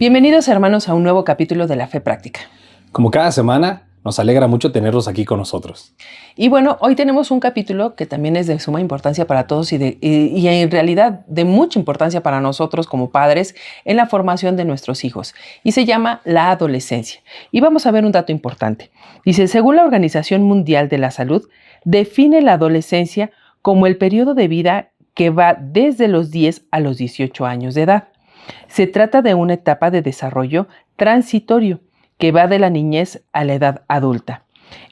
Bienvenidos, hermanos, a un nuevo capítulo de La Fe Práctica. Como cada semana, nos alegra mucho tenerlos aquí con nosotros. Y bueno, hoy tenemos un capítulo que también es de suma importancia para todos y en realidad de mucha importancia para nosotros como padres en la formación de nuestros hijos. Y se llama la adolescencia. Y vamos a ver un dato importante. Dice, según la Organización Mundial de la Salud, define la adolescencia como el periodo de vida que va desde los 10 a los 18 años de edad. Se trata de una etapa de desarrollo transitorio que va de la niñez a la edad adulta.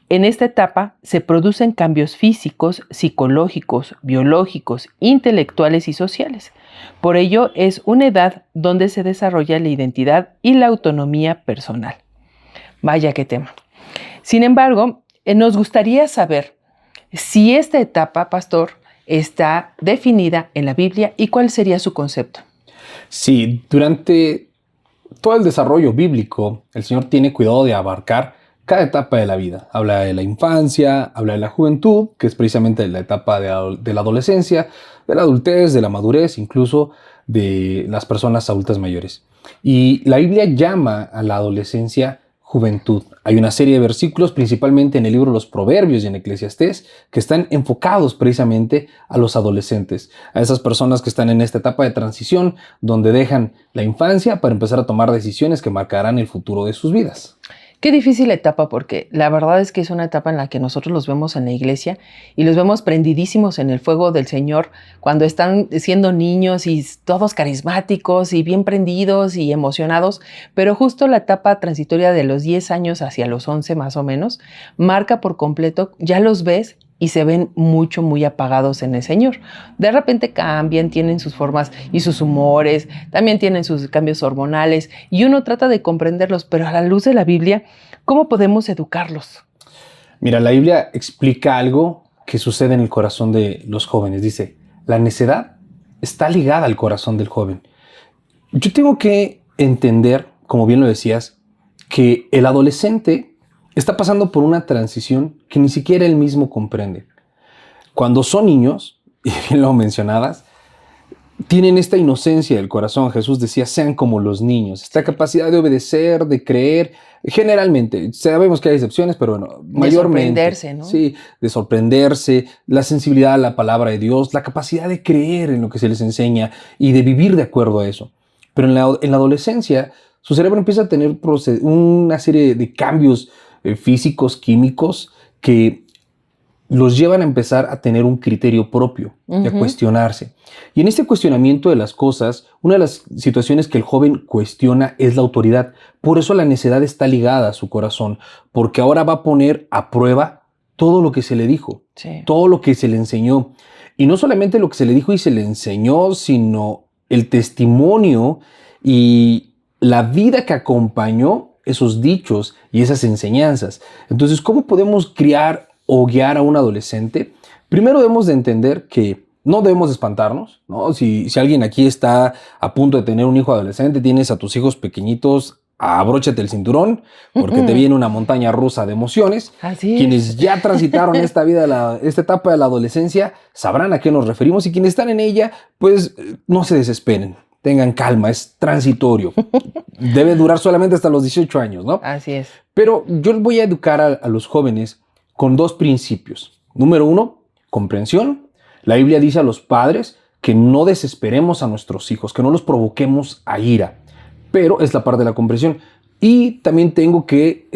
En esta etapa se producen cambios físicos, psicológicos, biológicos, intelectuales y sociales. Por ello, es una edad donde se desarrolla la identidad y la autonomía personal. Vaya qué tema. Sin embargo, nos gustaría saber si esta etapa, pastor, está definida en la Biblia y cuál sería su concepto. Sí, durante todo el desarrollo bíblico, el Señor tiene cuidado de abarcar cada etapa de la vida. Habla de la infancia, habla de la juventud, que es precisamente la etapa de la adolescencia, de la adultez, de la madurez, incluso de las personas adultas mayores. Y la Biblia llama a la adolescencia juventud. Hay una serie de versículos, principalmente en el libro de los Proverbios y en Eclesiastés, que están enfocados precisamente a los adolescentes, a esas personas que están en esta etapa de transición, donde dejan la infancia para empezar a tomar decisiones que marcarán el futuro de sus vidas. Qué difícil etapa, porque la verdad es que es una etapa en la que nosotros los vemos en la iglesia y los vemos prendidísimos en el fuego del Señor cuando están siendo niños y todos carismáticos y bien prendidos y emocionados, pero justo la etapa transitoria de los 10 años hacia los 11 más o menos marca por completo, ya los ves y se ven muy apagados en el Señor. De repente cambian, tienen sus formas y sus humores, también tienen sus cambios hormonales y uno trata de comprenderlos, pero a la luz de la Biblia, ¿cómo podemos educarlos? Mira, la Biblia explica algo que sucede en el corazón de los jóvenes. Dice, la necedad está ligada al corazón del joven. Yo tengo que entender, como bien lo decías, que el adolescente está pasando por una transición que ni siquiera él mismo comprende. Cuando son niños, y bien lo mencionabas, tienen esta inocencia del corazón. Jesús decía, sean como los niños. Esta capacidad de obedecer, de creer, generalmente, sabemos que hay excepciones, pero bueno, mayormente. De sorprenderse, ¿no? Sí, de sorprenderse, la sensibilidad a la palabra de Dios, la capacidad de creer en lo que se les enseña y de vivir de acuerdo a eso. Pero en la adolescencia, su cerebro empieza a tener una serie de cambios físicos, químicos, que los llevan a empezar a tener un criterio propio, a cuestionarse. Y en este cuestionamiento de las cosas, una de las situaciones que el joven cuestiona es la autoridad. Por eso la necedad está ligada a su corazón, porque ahora va a poner a prueba todo lo que se le dijo, sí, todo lo que se le enseñó. Y no solamente lo que se le dijo y se le enseñó, sino el testimonio y la vida que acompañó esos dichos y esas enseñanzas. Entonces, ¿cómo podemos criar o guiar a un adolescente? Primero debemos de entender que no debemos espantarnos, ¿no? Si alguien aquí está a punto de tener un hijo adolescente, tienes a tus hijos pequeñitos, abróchate el cinturón, porque te viene una montaña rusa de emociones. Así es. Quienes ya transitaron esta etapa de la adolescencia, sabrán a qué nos referimos, y quienes están en ella, pues no se desesperen. Tengan calma, es transitorio. Debe durar solamente hasta los 18 años, ¿no? Así es. Pero yo voy a educar a los jóvenes con dos principios. Número uno, comprensión. La Biblia dice a los padres que no desesperemos a nuestros hijos, que no los provoquemos a ira. Pero es la parte de la comprensión. Y también tengo que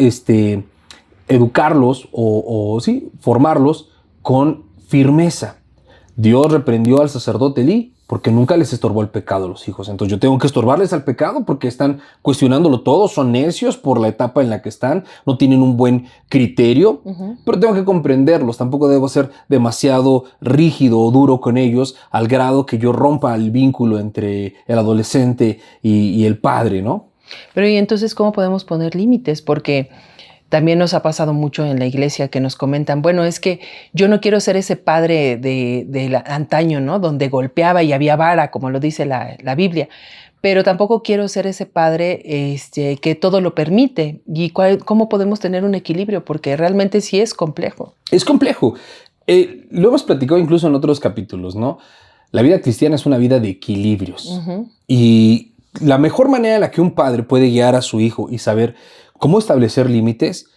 educarlos sí, formarlos con firmeza. Dios reprendió al sacerdote Elí porque nunca les estorbó el pecado a los hijos. Entonces yo tengo que estorbarles al pecado porque están cuestionándolo todo, son necios por la etapa en la que están, no tienen un buen criterio, pero tengo que comprenderlos. Tampoco debo ser demasiado rígido o duro con ellos al grado que yo rompa el vínculo entre el adolescente y el padre, ¿no? Pero ¿y entonces cómo podemos poner límites? Porque también nos ha pasado mucho en la iglesia que nos comentan, bueno, es que yo no quiero ser ese padre de antaño, ¿no? Donde golpeaba y había vara, como lo dice la Biblia, pero tampoco quiero ser ese padre que todo lo permite. ¿Y cómo podemos tener un equilibrio? Porque realmente sí es complejo. Es complejo. Lo hemos platicado incluso en otros capítulos, ¿no? La vida cristiana es una vida de equilibrios. Y la mejor manera en la que un padre puede guiar a su hijo y saber cómo establecer límites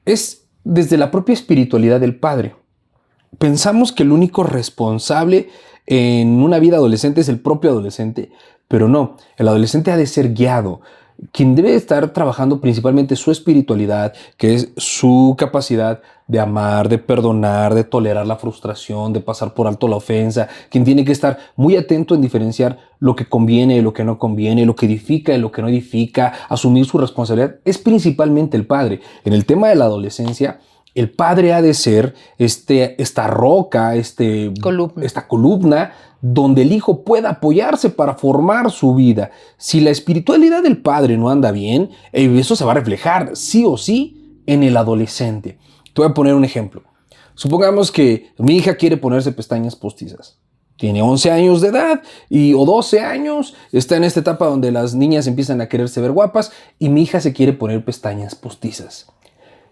es desde la propia espiritualidad del padre. Pensamos que el único responsable en una vida adolescente es el propio adolescente, pero no, el adolescente ha de ser guiado. Quien debe estar trabajando principalmente su espiritualidad, que es su capacidad de amar, de perdonar, de tolerar la frustración, de pasar por alto la ofensa, quien tiene que estar muy atento en diferenciar lo que conviene de lo que no conviene, lo que edifica de lo que no edifica, asumir su responsabilidad, es principalmente el padre. En el tema de la adolescencia, el padre ha de ser esta roca, esta columna donde el hijo pueda apoyarse para formar su vida. Si la espiritualidad del padre no anda bien, eso se va a reflejar sí o sí en el adolescente. Te voy a poner un ejemplo. Supongamos que mi hija quiere ponerse pestañas postizas. Tiene 11 años de edad o 12 años, está en esta etapa donde las niñas empiezan a quererse ver guapas y mi hija se quiere poner pestañas postizas.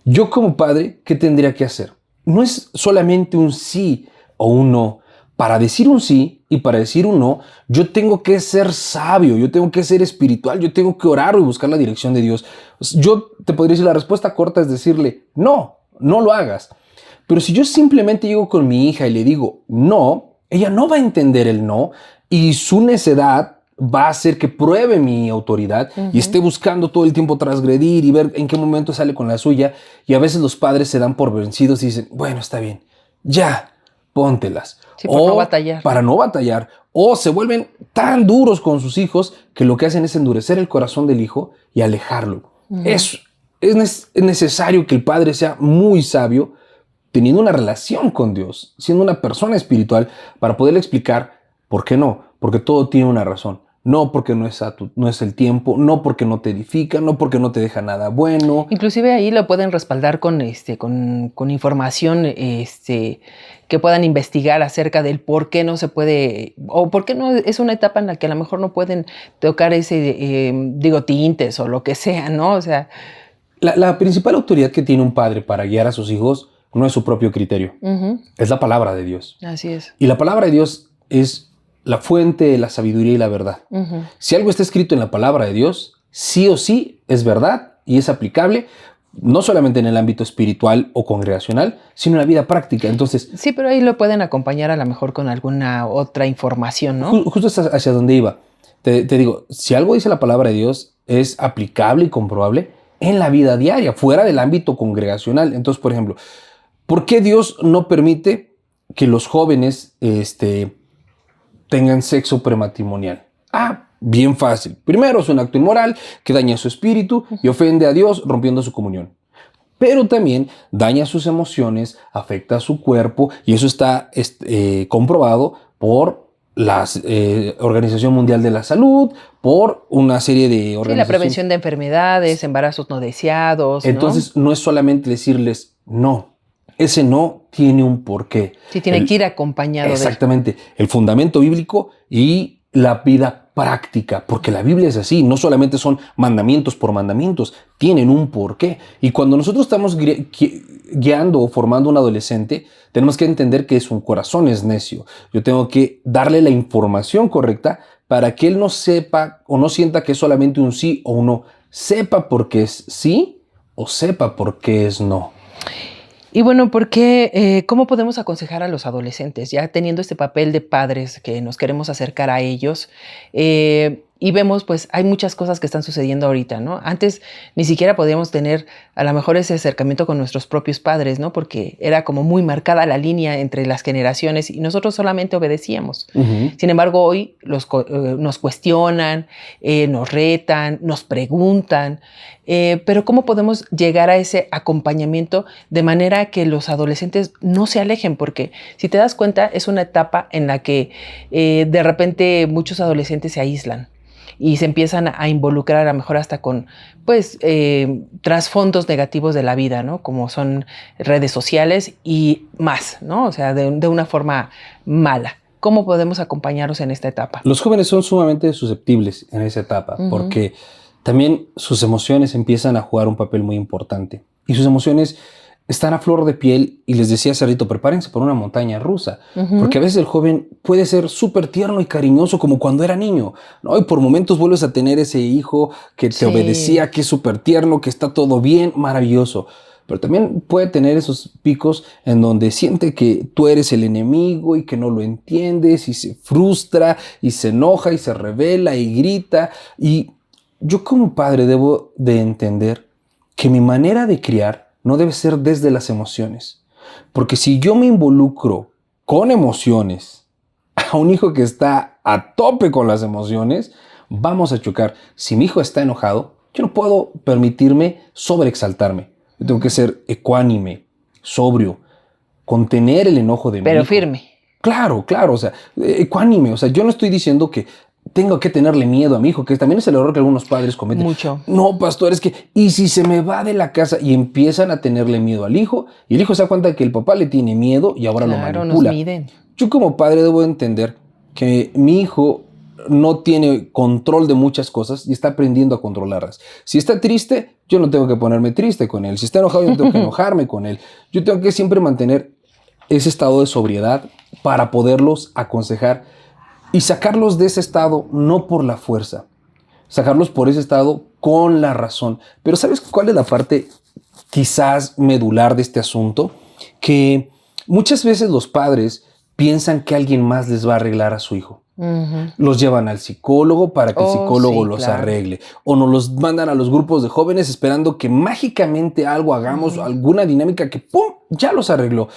Yo como padre, ¿qué tendría que hacer? No es solamente un sí o un no. Para decir un sí y para decir un no, yo tengo que ser sabio, yo tengo que ser espiritual, yo tengo que orar y buscar la dirección de Dios. Yo te podría decir, la respuesta corta es decirle, no, no lo hagas. Pero si yo simplemente llego con mi hija y le digo no, ella no va a entender el no y su necedad va a hacer que pruebe mi autoridad y esté buscando todo el tiempo transgredir y ver en qué momento sale con la suya. Y a veces los padres se dan por vencidos y dicen, bueno, está bien, ya, póntelas. Sí, para no batallar. Para no batallar. O se vuelven tan duros con sus hijos que lo que hacen es endurecer el corazón del hijo y alejarlo. Es necesario que el padre sea muy sabio, teniendo una relación con Dios, siendo una persona espiritual, para poderle explicar por qué no. Porque todo tiene una razón. No porque no es el tiempo, no porque no te edifica, no porque no te deja nada bueno. Inclusive ahí lo pueden respaldar con información que puedan investigar acerca del por qué no se puede, o por qué no es una etapa en la que a lo mejor no pueden tocar tintes o lo que sea, ¿no? O sea, la principal autoridad que tiene un padre para guiar a sus hijos no es su propio criterio, es la palabra de Dios. Así es. Y la palabra de Dios es la fuente de la sabiduría y la verdad. Si algo está escrito en la palabra de Dios, sí o sí es verdad y es aplicable, no solamente en el ámbito espiritual o congregacional, sino en la vida práctica. Entonces, sí, pero ahí lo pueden acompañar a lo mejor con alguna otra información, ¿no? Justo hacia donde iba. Te digo, si algo dice la palabra de Dios, es aplicable y comprobable en la vida diaria, fuera del ámbito congregacional. Entonces, por ejemplo, ¿por qué Dios no permite que los jóvenes tengan sexo prematrimonial? Bien fácil. Primero, es un acto inmoral que daña su espíritu y ofende a Dios rompiendo su comunión. Pero también daña sus emociones, afecta a su cuerpo y eso está comprobado por la Organización Mundial de la Salud, por una serie de organizaciones. Sí, la prevención de enfermedades, embarazos no deseados. Entonces, no es solamente decirles no. Ese no tiene un porqué. Sí, tiene que ir acompañado de... Exactamente. El fundamento bíblico y la vida práctica, porque la Biblia es así, no solamente son mandamientos por mandamientos, tienen un porqué. Y cuando nosotros estamos guiando o formando un adolescente, tenemos que entender que su corazón es necio. Yo tengo que darle la información correcta para que él no sepa o no sienta que es solamente un sí o un no. Sepa por qué es sí o sepa por qué es no. Y bueno, ¿cómo podemos aconsejar a los adolescentes? Ya teniendo este papel de padres que nos queremos acercar a ellos y vemos, pues, hay muchas cosas que están sucediendo ahorita, ¿no? Antes ni siquiera podíamos tener a lo mejor ese acercamiento con nuestros propios padres, ¿no? Porque era como muy marcada la línea entre las generaciones y nosotros solamente obedecíamos. Sin embargo, hoy nos cuestionan, nos retan, nos preguntan, pero ¿cómo podemos llegar a ese acompañamiento de manera que los adolescentes no se alejen? Porque si te das cuenta, es una etapa en la que de repente muchos adolescentes se aíslan y se empiezan a involucrar a lo mejor hasta con trasfondos negativos de la vida, ¿no? Como son redes sociales y más, ¿no? O sea, de una forma mala. ¿Cómo podemos acompañarlos en esta etapa? Los jóvenes son sumamente susceptibles en esa etapa porque también sus emociones empiezan a jugar un papel muy importante. Y sus emociones están a flor de piel y les decía hace rato, prepárense por una montaña rusa, Ujú. porque a veces el joven puede ser súper tierno y cariñoso como cuando era niño, ¿no? Y por momentos vuelves a tener ese hijo que te Sí. obedecía, que es súper tierno, que está todo bien, maravilloso. Pero también puede tener esos picos en donde siente que tú eres el enemigo y que no lo entiendes y se frustra y se enoja y se revela y grita. Y yo como padre debo de entender que mi manera de criar no debe ser desde las emociones. Porque si yo me involucro con emociones a un hijo que está a tope con las emociones, vamos a chocar. Si mi hijo está enojado, yo no puedo permitirme sobreexaltarme. Yo tengo que ser ecuánime, sobrio, contener el enojo de mi Pero hijo. firme. Claro, claro, o sea, ecuánime, o sea, yo no estoy diciendo que tengo que tenerle miedo a mi hijo, que también es el error que algunos padres cometen. Mucho. No, pastor, es que, y si se me va de la casa y empiezan a tenerle miedo al hijo, y el hijo se da cuenta que el papá le tiene miedo y ahora lo Claro, nos manipula. miden. Yo como padre debo entender que mi hijo no tiene control de muchas cosas y está aprendiendo a controlarlas. Si está triste, yo no tengo que ponerme triste con él. Si está enojado, yo no tengo que enojarme con él. Yo tengo que siempre mantener ese estado de sobriedad para poderlos aconsejar y sacarlos de ese estado no por la fuerza, sacarlos por ese estado con la razón. Pero ¿sabes cuál es la parte quizás medular de este asunto? Que muchas veces los padres piensan que alguien más les va a arreglar a su hijo. Ujú. Los llevan al psicólogo para que el Oh, psicólogo sí, los claro. arregle. O nos los mandan a los grupos de jóvenes esperando que mágicamente algo hagamos, alguna dinámica que ¡pum! Ya los arregló.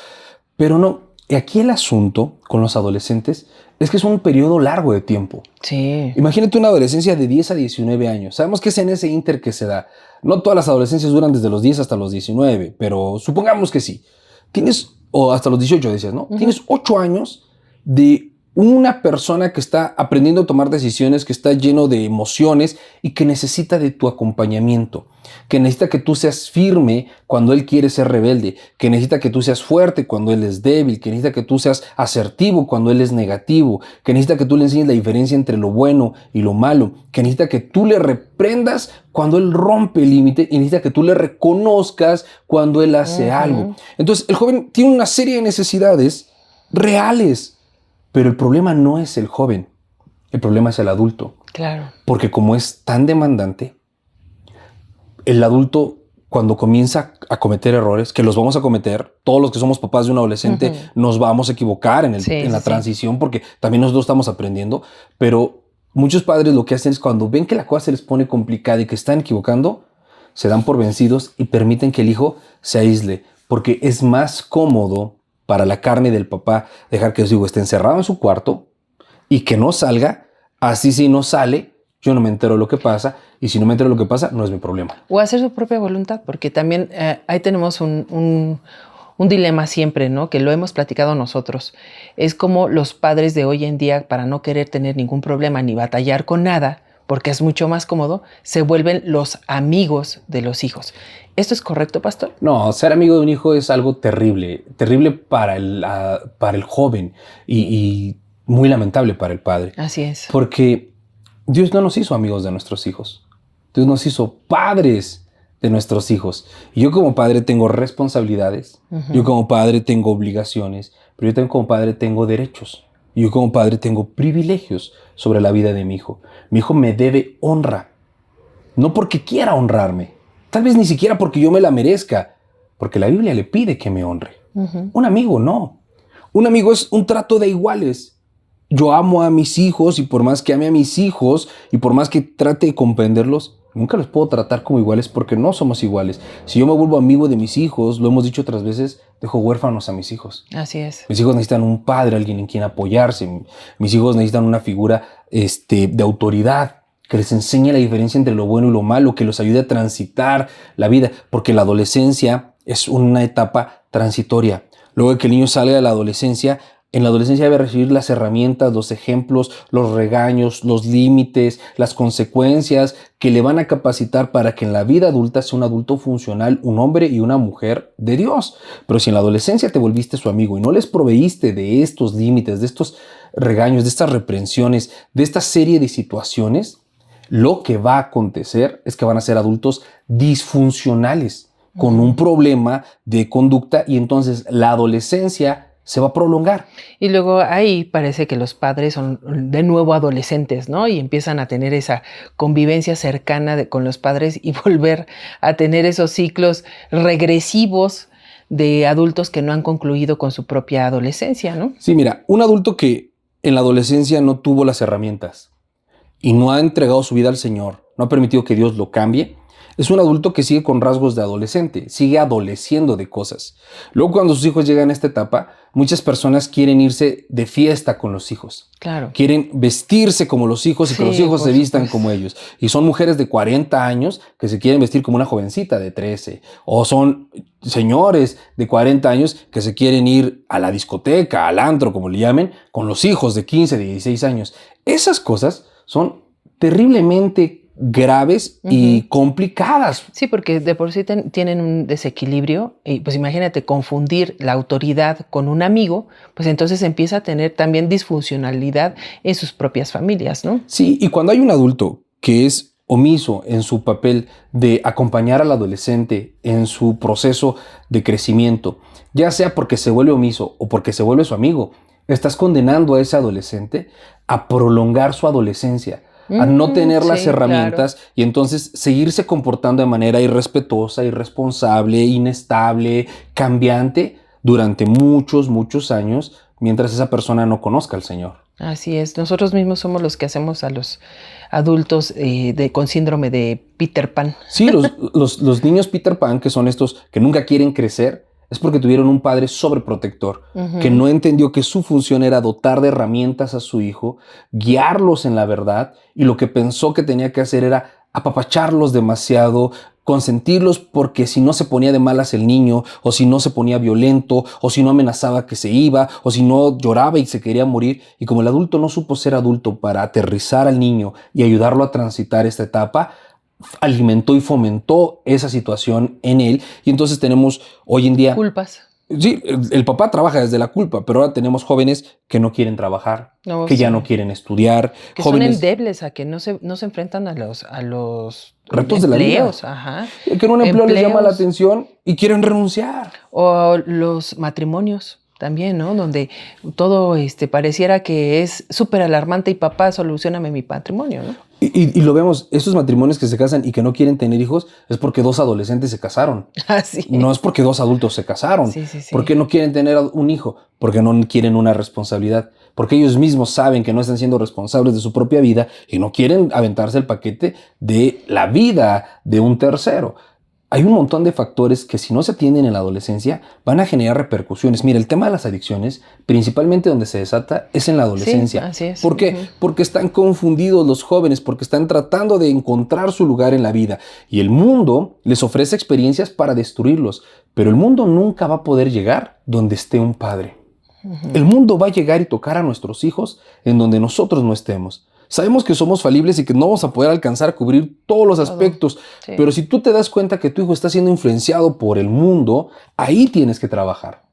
Pero no, aquí el asunto con los adolescentes es que es un periodo largo de tiempo. Sí. Imagínate una adolescencia de 10 a 19 años. Sabemos que es en ese inter que se da. No todas las adolescencias duran desde los 10 hasta los 19, pero supongamos que sí. Tienes, o hasta los 18 decías, ¿no? Tienes 8 años de una persona que está aprendiendo a tomar decisiones, que está lleno de emociones y que necesita de tu acompañamiento, que necesita que tú seas firme cuando él quiere ser rebelde, que necesita que tú seas fuerte cuando él es débil, que necesita que tú seas asertivo cuando él es negativo, que necesita que tú le enseñes la diferencia entre lo bueno y lo malo, que necesita que tú le reprendas cuando él rompe el límite y necesita que tú le reconozcas cuando él hace algo. Entonces el joven tiene una serie de necesidades reales. Pero el problema no es el joven, el problema es el adulto. Claro. Porque como es tan demandante, el adulto cuando comienza a cometer errores, que los vamos a cometer, todos los que somos papás de un adolescente nos vamos a equivocar en la transición porque también nosotros estamos aprendiendo, pero muchos padres lo que hacen es cuando ven que la cosa se les pone complicada y que están equivocando, se dan por vencidos y permiten que el hijo se aísle, porque es más cómodo para la carne del papá dejar que su hijo esté encerrado en su cuarto y que no salga. Así si no sale, yo no me entero de lo que pasa y si no me entero de lo que pasa, no es mi problema. O hacer su propia voluntad, porque también ahí tenemos un dilema siempre, ¿no? Que lo hemos platicado nosotros. Es como los padres de hoy en día, para no querer tener ningún problema ni batallar con nada, porque es mucho más cómodo, se vuelven los amigos de los hijos. ¿Esto es correcto, pastor? No, ser amigo de un hijo es algo terrible, terrible para el joven y muy lamentable para el padre. Así es. Porque Dios no nos hizo amigos de nuestros hijos. Dios nos hizo padres de nuestros hijos. Y yo como padre tengo responsabilidades, yo como padre tengo obligaciones, pero yo también como padre tengo derechos. Yo como padre tengo privilegios sobre la vida de mi hijo. Mi hijo me debe honra, no porque quiera honrarme, tal vez ni siquiera porque yo me la merezca, porque la Biblia le pide que me honre. Un amigo no. Un amigo es un trato de iguales. Yo amo a mis hijos y por más que ame a mis hijos y por más que trate de comprenderlos, nunca los puedo tratar como iguales porque no somos iguales. Si yo me vuelvo amigo de mis hijos, lo hemos dicho otras veces, dejo huérfanos a mis hijos. Así es. Mis hijos necesitan un padre, alguien en quien apoyarse. Mis hijos necesitan una figura de autoridad que les enseñe la diferencia entre lo bueno y lo malo, que los ayude a transitar la vida, porque la adolescencia es una etapa transitoria. Luego de que el niño salga de la adolescencia, en la adolescencia debe recibir las herramientas, los ejemplos, los regaños, los límites, las consecuencias que le van a capacitar para que en la vida adulta sea un adulto funcional, un hombre y una mujer de Dios. Pero si en la adolescencia te volviste su amigo y no les proveíste de estos límites, de estos regaños, de estas reprensiones, de esta serie de situaciones, lo que va a acontecer es que van a ser adultos disfuncionales. con un problema de conducta y entonces la adolescencia se va a prolongar. Y luego ahí parece que los padres son de nuevo adolescentes, ¿no? Y empiezan a tener esa convivencia cercana con los padres y volver a tener esos ciclos regresivos de adultos que no han concluido con su propia adolescencia, ¿no? Sí, mira, un adulto que en la adolescencia no tuvo las herramientas y no ha entregado su vida al Señor, no ha permitido que Dios lo cambie, es un adulto que sigue con rasgos de adolescente, sigue adoleciendo de cosas. Luego, cuando sus hijos llegan a esta etapa, muchas personas quieren irse de fiesta con los hijos. Claro. Quieren vestirse como los hijos y que los hijos se vistan como ellos. Y son mujeres de 40 años que se quieren vestir como una jovencita de 13. O son señores de 40 años que se quieren ir a la discoteca, al antro, como le llamen, con los hijos de 15, de 16 años. Esas cosas son terriblemente graves y complicadas. Sí, porque de por sí tienen un desequilibrio y pues imagínate confundir la autoridad con un amigo, pues entonces empieza a tener también disfuncionalidad en sus propias familias, ¿no? Sí, y cuando hay un adulto que es omiso en su papel de acompañar al adolescente en su proceso de crecimiento, ya sea porque se vuelve omiso o porque se vuelve su amigo, estás condenando a ese adolescente a prolongar su adolescencia, a no tener las herramientas, claro, y entonces seguirse comportando de manera irrespetuosa, irresponsable, inestable, cambiante durante muchos, muchos años mientras esa persona no conozca al Señor. Así es, nosotros mismos somos los que hacemos a los adultos con síndrome de Peter Pan. Sí, los niños Peter Pan, que son estos que nunca quieren crecer, es porque tuvieron un padre sobreprotector, que no entendió que su función era dotar de herramientas a su hijo, guiarlos en la verdad, y lo que pensó que tenía que hacer era apapacharlos demasiado, consentirlos, porque si no se ponía de malas el niño, o si no se ponía violento, o si no amenazaba que se iba, o si no lloraba y se quería morir, y como el adulto no supo ser adulto para aterrizar al niño y ayudarlo a transitar esta etapa, alimentó y fomentó esa situación en él, y entonces tenemos hoy en día culpas. Sí, el papá trabaja desde la culpa, pero ahora tenemos jóvenes que no quieren trabajar, que ya no quieren estudiar, que jóvenes son endebles a que no se enfrentan a los retos de la vida, ajá, que en un empleo les llama la atención y quieren renunciar, o los matrimonios también, ¿no? Donde todo pareciera que es súper alarmante y papá, solucioname mi matrimonio, ¿no? Y lo vemos, esos matrimonios que se casan y que no quieren tener hijos es porque dos adolescentes se casaron. Ah, sí. No es porque dos adultos se casaron. Sí. ¿Por qué no quieren tener un hijo? Porque no quieren una responsabilidad. Porque ellos mismos saben que no están siendo responsables de su propia vida y no quieren aventarse el paquete de la vida de un tercero. Hay un montón de factores que si no se atienden en la adolescencia van a generar repercusiones. Mira, el tema de las adicciones, principalmente donde se desata, es en la adolescencia. Sí, así es. ¿Por qué? Porque están confundidos los jóvenes, porque están tratando de encontrar su lugar en la vida. Y el mundo les ofrece experiencias para destruirlos. Pero el mundo nunca va a poder llegar donde esté un padre. El mundo va a llegar y tocar a nuestros hijos en donde nosotros no estemos. Sabemos que somos falibles y que no vamos a poder alcanzar a cubrir todos los aspectos, sí. Pero si tú te das cuenta que tu hijo está siendo influenciado por el mundo, ahí tienes que trabajar.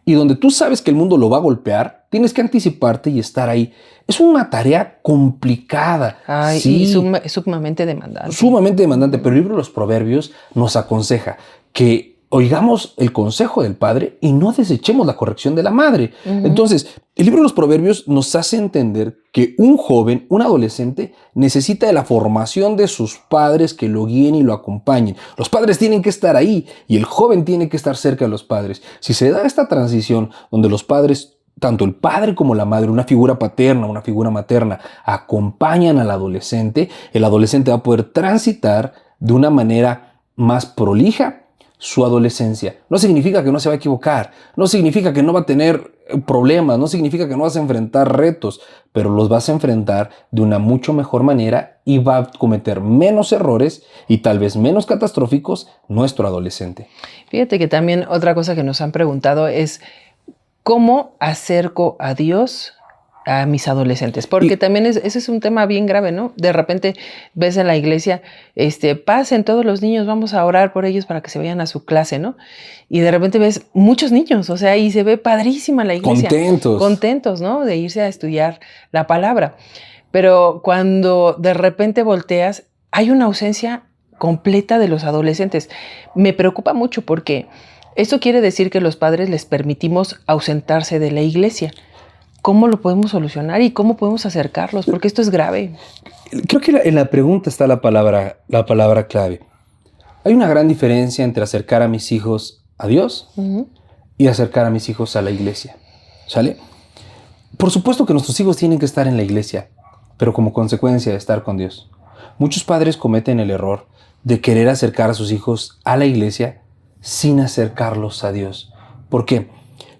Y donde tú sabes que el mundo lo va a golpear, tienes que anticiparte y estar ahí. Es una tarea complicada. Ay, sí, y sumamente demandante. Sumamente demandante, pero el libro de los Proverbios nos aconseja que oigamos el consejo del padre y no desechemos la corrección de la madre. Entonces, el libro de los Proverbios nos hace entender que un joven, un adolescente, necesita de la formación de sus padres que lo guíen y lo acompañen. Los padres tienen que estar ahí y el joven tiene que estar cerca de los padres. Si se da esta transición donde los padres, tanto el padre como la madre, una figura paterna, una figura materna, acompañan al adolescente, el adolescente va a poder transitar de una manera más prolija su adolescencia. No significa que no se va a equivocar, no significa que no va a tener problemas, no significa que no vas a enfrentar retos, pero los vas a enfrentar de una mucho mejor manera y va a cometer menos errores y tal vez menos catastróficos nuestro adolescente. Fíjate que también otra cosa que nos han preguntado es ¿cómo acerco a Dios a mis adolescentes? Porque también ese es un tema bien grave, ¿no? De repente ves en la iglesia, pasen todos los niños, vamos a orar por ellos para que se vayan a su clase, ¿no? Y de repente ves muchos niños, o sea, y se ve padrísima la iglesia. Contentos, ¿no? De irse a estudiar la palabra. Pero cuando de repente volteas, hay una ausencia completa de los adolescentes. Me preocupa mucho porque eso quiere decir que los padres les permitimos ausentarse de la iglesia. ¿Cómo lo podemos solucionar y cómo podemos acercarlos? Porque esto es grave. Creo que en la pregunta está la palabra clave. Hay una gran diferencia entre acercar a mis hijos a Dios y acercar a mis hijos a la iglesia. ¿Sale? Por supuesto que nuestros hijos tienen que estar en la iglesia, pero como consecuencia de estar con Dios. Muchos padres cometen el error de querer acercar a sus hijos a la iglesia sin acercarlos a Dios. ¿Por qué?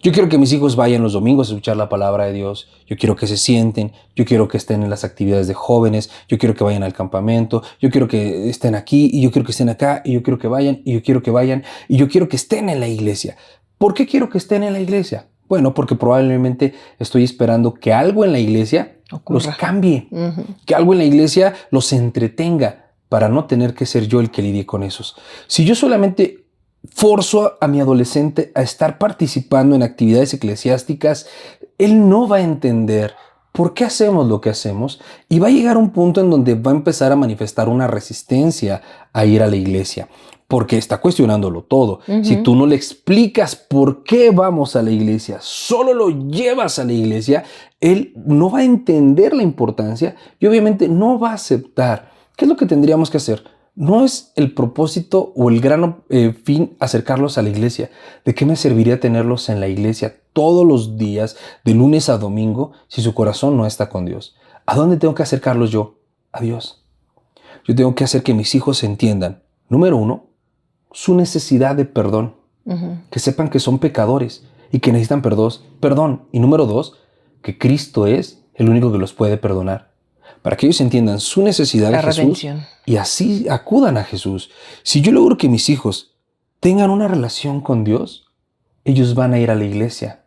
Yo quiero que mis hijos vayan los domingos a escuchar la palabra de Dios. Yo quiero que se sienten. Yo quiero que estén en las actividades de jóvenes. Yo quiero que vayan al campamento. Yo quiero que estén aquí y yo quiero que estén acá y yo quiero que vayan y yo quiero que vayan y yo quiero que estén en la iglesia. ¿Por qué quiero que estén en la iglesia? Bueno, porque probablemente estoy esperando que algo en la iglesia los cambie, que algo en la iglesia los entretenga para no tener que ser yo el que lidie con esos. Si yo solamente forzo a mi adolescente a estar participando en actividades eclesiásticas, él no va a entender por qué hacemos lo que hacemos y va a llegar a un punto en donde va a empezar a manifestar una resistencia a ir a la iglesia. Porque está cuestionándolo todo. Si tú no le explicas por qué vamos a la iglesia, solo lo llevas a la iglesia, él no va a entender la importancia y obviamente no va a aceptar. ¿Qué es lo que tendríamos que hacer? No es el propósito o el gran fin acercarlos a la iglesia. ¿De qué me serviría tenerlos en la iglesia todos los días, de lunes a domingo, si su corazón no está con Dios? ¿A dónde tengo que acercarlos yo? A Dios. Yo tengo que hacer que mis hijos entiendan, número uno, su necesidad de perdón, que sepan que son pecadores y que necesitan perdón. Y número dos, que Cristo es el único que los puede perdonar. Para que ellos entiendan su necesidad de Jesús y así acudan a Jesús. Si yo logro que mis hijos tengan una relación con Dios, ellos van a ir a la iglesia.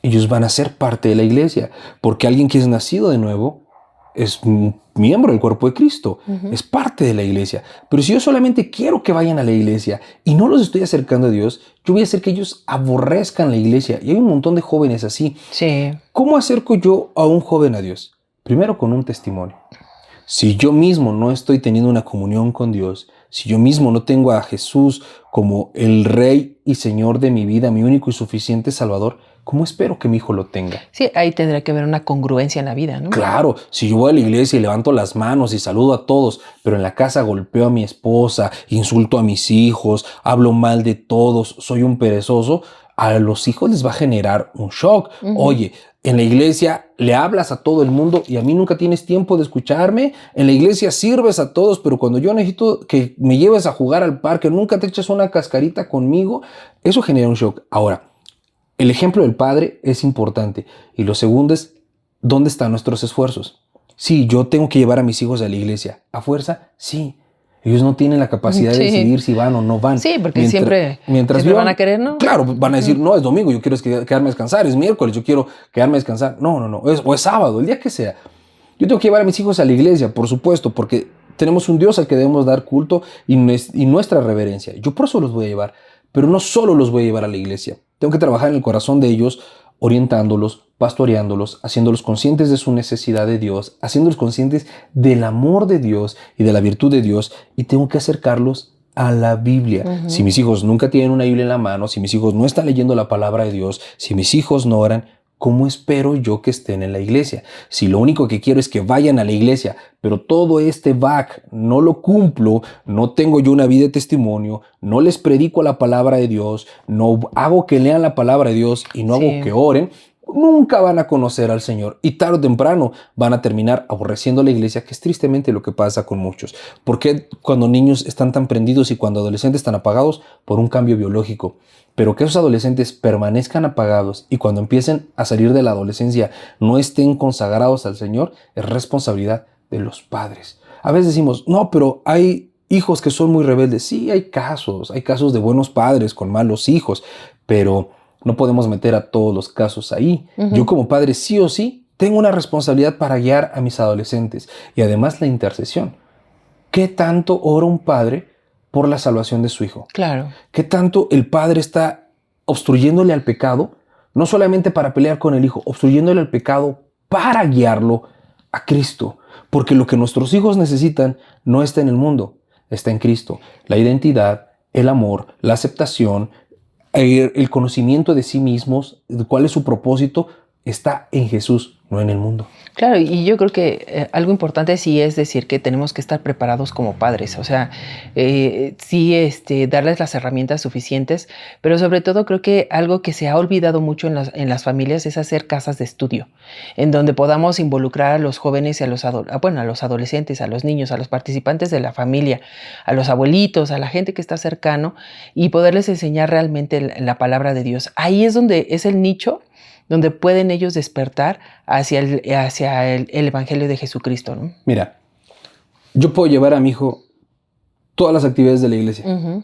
Ellos van a ser parte de la iglesia. Porque alguien que es nacido de nuevo es un miembro del cuerpo de Cristo, es parte de la iglesia. Pero si yo solamente quiero que vayan a la iglesia y no los estoy acercando a Dios, yo voy a hacer que ellos aborrezcan la iglesia. Y hay un montón de jóvenes así. Sí. ¿Cómo acerco yo a un joven a Dios? Primero con un testimonio. Si yo mismo no estoy teniendo una comunión con Dios, si yo mismo no tengo a Jesús como el Rey y Señor de mi vida, mi único y suficiente Salvador, ¿cómo espero que mi hijo lo tenga? Sí, ahí tendría que haber una congruencia en la vida, ¿no? Claro, si yo voy a la iglesia y levanto las manos y saludo a todos, pero en la casa golpeo a mi esposa, insulto a mis hijos, hablo mal de todos, soy un perezoso, a los hijos les va a generar un shock. Oye, en la iglesia le hablas a todo el mundo y a mí nunca tienes tiempo de escucharme. En la iglesia sirves a todos, pero cuando yo necesito que me lleves a jugar al parque, nunca te echas una cascarita conmigo. Eso genera un shock. Ahora, el ejemplo del padre es importante. Y lo segundo es, ¿dónde están nuestros esfuerzos? Sí, yo tengo que llevar a mis hijos a la iglesia. ¿A fuerza? Sí. Ellos no tienen la capacidad de decidir si van o no van. Sí, porque siempre van a querer, ¿no? Claro, van a decir, no, es domingo, yo quiero quedarme a descansar, es miércoles, yo quiero quedarme a descansar. No, o es sábado, el día que sea. Yo tengo que llevar a mis hijos a la iglesia, por supuesto, porque tenemos un Dios al que debemos dar culto y nuestra reverencia. Yo por eso los voy a llevar, pero no solo los voy a llevar a la iglesia. Tengo que trabajar en el corazón de ellos, orientándolos, pastoreándolos, haciéndolos conscientes de su necesidad de Dios, haciéndolos conscientes del amor de Dios y de la virtud de Dios, y tengo que acercarlos a la Biblia. Si mis hijos nunca tienen una Biblia en la mano, si mis hijos no están leyendo la palabra de Dios, si mis hijos no oran, ¿cómo espero yo que estén en la iglesia? Si lo único que quiero es que vayan a la iglesia, pero todo este back no lo cumplo, no tengo yo una vida de testimonio, no les predico la palabra de Dios, no hago que lean la palabra de Dios y no hago que oren, nunca van a conocer al Señor y tarde o temprano van a terminar aborreciendo la iglesia, que es tristemente lo que pasa con muchos. ¿Por qué cuando niños están tan prendidos y cuando adolescentes están apagados? Por un cambio biológico. Pero que esos adolescentes permanezcan apagados y cuando empiecen a salir de la adolescencia no estén consagrados al Señor es responsabilidad de los padres. A veces decimos, no, pero hay hijos que son muy rebeldes. Sí, hay casos de buenos padres con malos hijos, pero no podemos meter a todos los casos ahí. Yo como padre sí o sí tengo una responsabilidad para guiar a mis adolescentes y además la intercesión. ¿Qué tanto ora un padre por la salvación de su hijo? Claro. ¿Qué tanto el padre está obstruyéndole al pecado? No solamente para pelear con el hijo, obstruyéndole al pecado para guiarlo a Cristo. Porque lo que nuestros hijos necesitan no está en el mundo. está en Cristo. La identidad, el amor, la aceptación, el conocimiento de sí mismos, de cuál es su propósito, está en Jesús, no en el mundo. Claro, y yo creo que algo importante sí es decir que tenemos que estar preparados como padres, o sea, sí darles las herramientas suficientes, pero sobre todo creo que algo que se ha olvidado mucho en las familias es hacer casas de estudio, en donde podamos involucrar a los jóvenes y a los adolescentes, a los niños, a los participantes de la familia, a los abuelitos, a la gente que está cercano y poderles enseñar realmente la palabra de Dios. Ahí es donde es el nicho donde pueden ellos despertar hacia el Evangelio de Jesucristo, ¿no? Mira, yo puedo llevar a mi hijo todas las actividades de la iglesia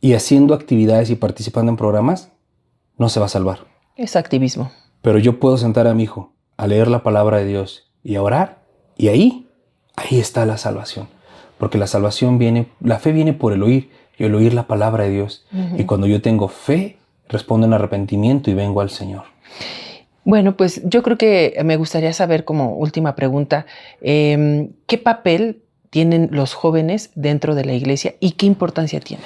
y haciendo actividades y participando en programas, no se va a salvar. Es activismo. Pero yo puedo sentar a mi hijo a leer la palabra de Dios y a orar, y ahí está la salvación. Porque la fe viene por el oír, y el oír la palabra de Dios. Y cuando yo tengo fe, respondo en arrepentimiento y vengo al Señor. Bueno, pues yo creo que me gustaría saber como última pregunta, ¿qué papel tienen los jóvenes dentro de la iglesia y qué importancia tienen?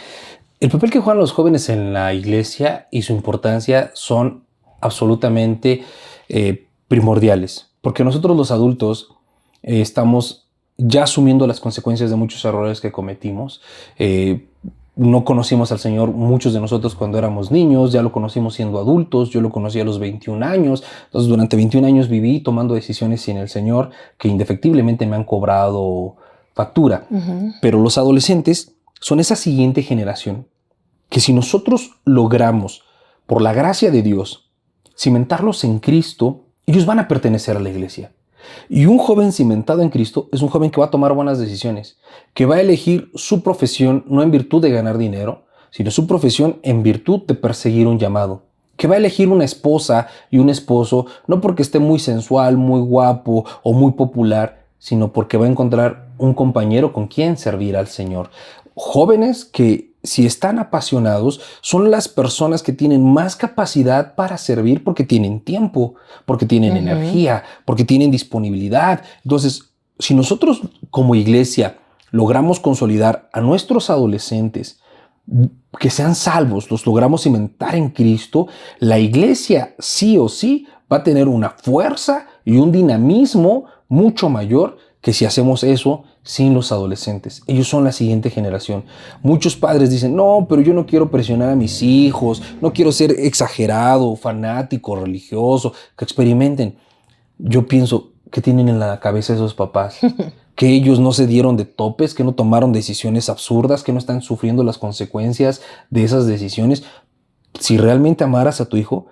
El papel que juegan los jóvenes en la iglesia y su importancia son absolutamente primordiales, porque nosotros los adultos estamos ya asumiendo las consecuencias de muchos errores que cometimos. No conocimos al Señor muchos de nosotros cuando éramos niños, ya lo conocimos siendo adultos, yo lo conocí a los 21 años, entonces durante 21 años viví tomando decisiones sin el Señor que indefectiblemente me han cobrado factura. Pero los adolescentes son esa siguiente generación que si nosotros logramos, por la gracia de Dios, cimentarlos en Cristo, ellos van a pertenecer a la iglesia. Y un joven cimentado en Cristo es un joven que va a tomar buenas decisiones, que va a elegir su profesión no en virtud de ganar dinero, sino su profesión en virtud de perseguir un llamado, que va a elegir una esposa y un esposo no porque esté muy sensual, muy guapo o muy popular, sino porque va a encontrar un compañero con quien servir al Señor. Jóvenes que, si están apasionados, son las personas que tienen más capacidad para servir porque tienen tiempo, porque tienen energía, porque tienen disponibilidad. Entonces, si nosotros como iglesia logramos consolidar a nuestros adolescentes que sean salvos, los logramos cimentar en Cristo, la iglesia sí o sí va a tener una fuerza y un dinamismo mucho mayor que si hacemos eso sin los adolescentes. Ellos son la siguiente generación. Muchos padres dicen, no, pero yo no quiero presionar a mis hijos, no quiero ser exagerado, fanático, religioso, que experimenten. Yo pienso, ¿qué tienen en la cabeza esos papás? Que ellos no se dieron de topes, que no tomaron decisiones absurdas, que no están sufriendo las consecuencias de esas decisiones. Si realmente amaras a tu hijo,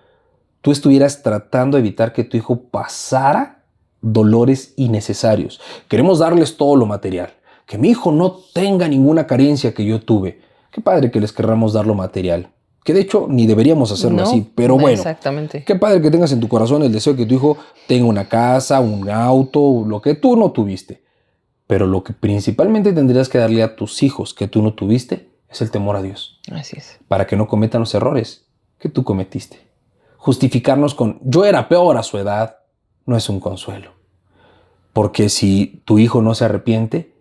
tú estuvieras tratando de evitar que tu hijo pasara dolores innecesarios. Queremos darles todo lo material. Que mi hijo no tenga ninguna carencia que yo tuve. Qué padre que les querramos dar lo material. Que de hecho ni deberíamos hacerlo así. Pero bueno, exactamente. Qué padre que tengas en tu corazón el deseo de que tu hijo tenga una casa, un auto, lo que tú no tuviste. Pero lo que principalmente tendrías que darle a tus hijos que tú no tuviste es el temor a Dios. Así es. Para que no cometan los errores que tú cometiste. Justificarnos con yo era peor a su edad no es un consuelo. Porque si tu hijo no se arrepiente,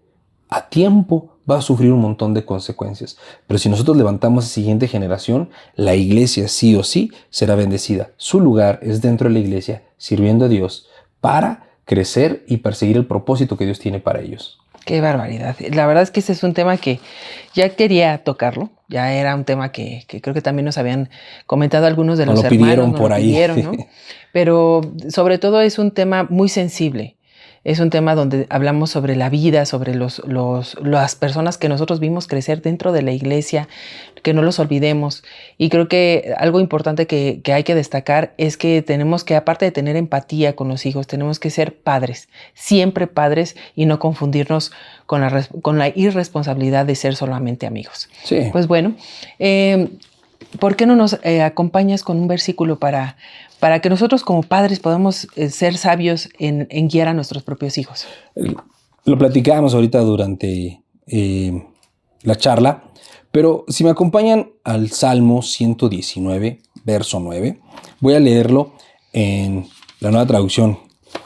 a tiempo va a sufrir un montón de consecuencias. Pero si nosotros levantamos a la siguiente generación, la iglesia sí o sí será bendecida. Su lugar es dentro de la iglesia, sirviendo a Dios para crecer y perseguir el propósito que Dios tiene para ellos. Qué barbaridad. La verdad es que ese es un tema que ya quería tocarlo. Ya era un tema que creo que también nos habían comentado algunos de los hermanos. Pidieron por ahí. ¿No? Pero sobre todo es un tema muy sensible. Es un tema donde hablamos sobre la vida, sobre las personas que nosotros vimos crecer dentro de la iglesia, que no los olvidemos. Y creo que algo importante que hay que destacar es que tenemos que, aparte de tener empatía con los hijos, tenemos que ser padres, siempre padres, y no confundirnos con la irresponsabilidad de ser solamente amigos. Sí. Pues bueno, ¿por qué no nos acompañas con un versículo para que nosotros como padres podamos ser sabios en guiar a nuestros propios hijos? Lo platicábamos ahorita durante la charla, pero si me acompañan al Salmo 119, verso 9, voy a leerlo en la Nueva Traducción.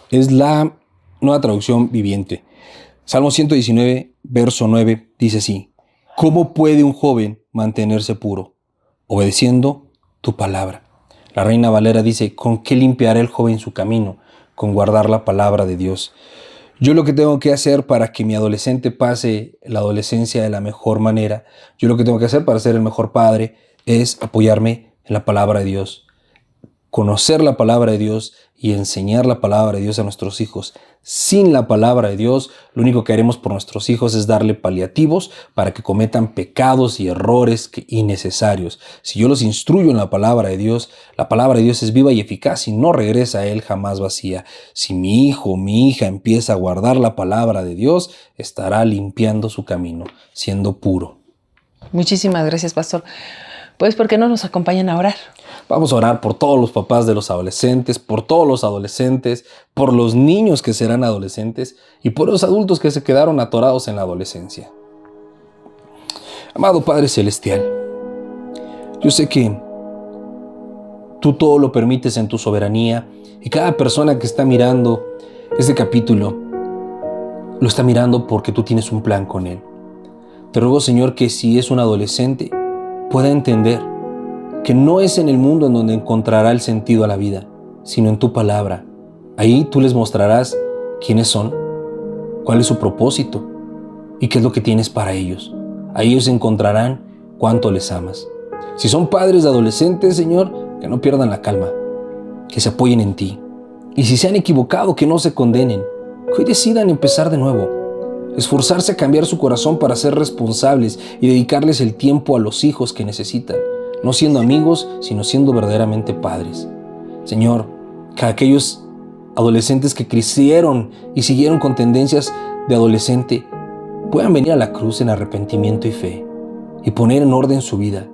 Es la Nueva Traducción Viviente. Salmo 119, verso 9, dice así: ¿cómo puede un joven mantenerse puro? Obedeciendo tu palabra. La Reina Valera dice: ¿con qué limpiará el joven su camino? Con guardar la palabra de Dios. Yo lo que tengo que hacer para que mi adolescente pase la adolescencia de la mejor manera, yo lo que tengo que hacer para ser el mejor padre es apoyarme en la palabra de Dios, conocer la palabra de Dios y enseñar la palabra de Dios a nuestros hijos. Sin la palabra de Dios, lo único que haremos por nuestros hijos es darle paliativos para que cometan pecados y errores innecesarios. Si yo los instruyo en la palabra de Dios es viva y eficaz y no regresa a Él jamás vacía. Si mi hijo o mi hija empieza a guardar la palabra de Dios, estará limpiando su camino, siendo puro. Muchísimas gracias, pastor. Pues, ¿por qué no nos acompañan a orar? Vamos a orar por todos los papás de los adolescentes, por todos los adolescentes, por los niños que serán adolescentes y por los adultos que se quedaron atorados en la adolescencia. Amado Padre Celestial, yo sé que tú todo lo permites en tu soberanía y cada persona que está mirando este capítulo lo está mirando porque tú tienes un plan con él. Te ruego, Señor, que si es un adolescente pueda entender que no es en el mundo en donde encontrará el sentido a la vida, sino en tu palabra. Ahí tú les mostrarás quiénes son, cuál es su propósito y qué es lo que tienes para ellos. Ahí ellos encontrarán cuánto les amas. Si son padres de adolescentes, Señor, que no pierdan la calma, que se apoyen en ti. Y si se han equivocado, que no se condenen, que hoy decidan empezar de nuevo. Esforzarse a cambiar su corazón para ser responsables y dedicarles el tiempo a los hijos que necesitan. No siendo amigos, sino siendo verdaderamente padres. Señor, que aquellos adolescentes que crecieron y siguieron con tendencias de adolescente puedan venir a la cruz en arrepentimiento y fe y poner en orden su vida.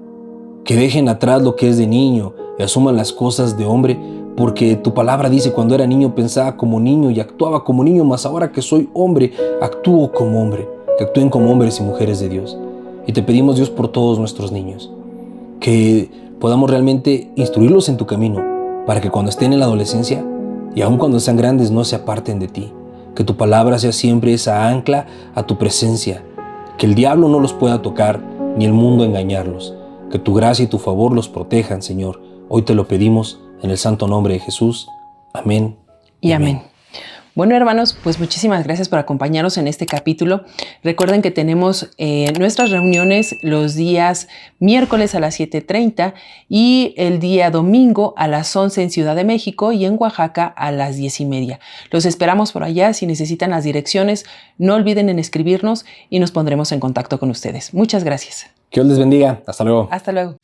Que dejen atrás lo que es de niño y asuman las cosas de hombre, porque tu palabra dice: cuando era niño pensaba como niño y actuaba como niño, mas ahora que soy hombre, actúo como hombre. Que actúen como hombres y mujeres de Dios. Y te pedimos, Dios, por todos nuestros niños, que podamos realmente instruirlos en tu camino, para que cuando estén en la adolescencia y aun cuando sean grandes no se aparten de ti. Que tu palabra sea siempre esa ancla a tu presencia, que el diablo no los pueda tocar ni el mundo engañarlos. Que tu gracia y tu favor los protejan, Señor. Hoy te lo pedimos en el santo nombre de Jesús. Amén y amén. Bueno, hermanos, pues muchísimas gracias por acompañarnos en este capítulo. Recuerden que tenemos nuestras reuniones los días miércoles a las 7:30 y el día domingo a las 11 en Ciudad de México y en Oaxaca a las 10:30. Los esperamos por allá. Si necesitan las direcciones, no olviden en escribirnos y nos pondremos en contacto con ustedes. Muchas gracias. Que Dios les bendiga. Hasta luego. Hasta luego.